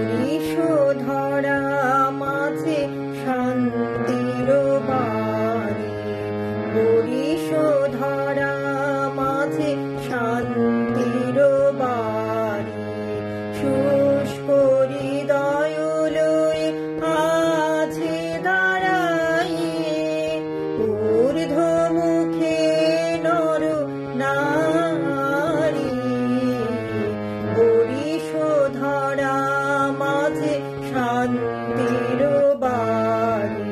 বরিশধরা মাঝে শান্তির বাড়ি, বরিশধরা মাঝে শান্তির বাড়ি। শুষ্ক হৃদয় লয়ে আছে দাঁড়াইয়ে, ঊর্ধ্বমুখে নর নারী। বরিশধরা মাঝে শান্তির বাড়ি,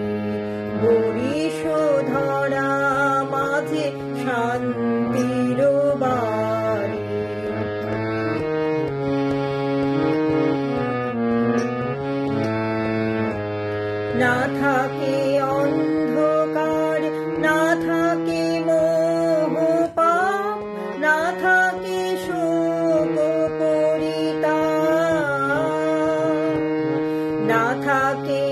বরিশধরা মাঝে শান্তির বাড়ি। না থাকে অন্ধকার, না থাকে মোহ পাপ, না থাকে শোক পরিতাপ, না থাকে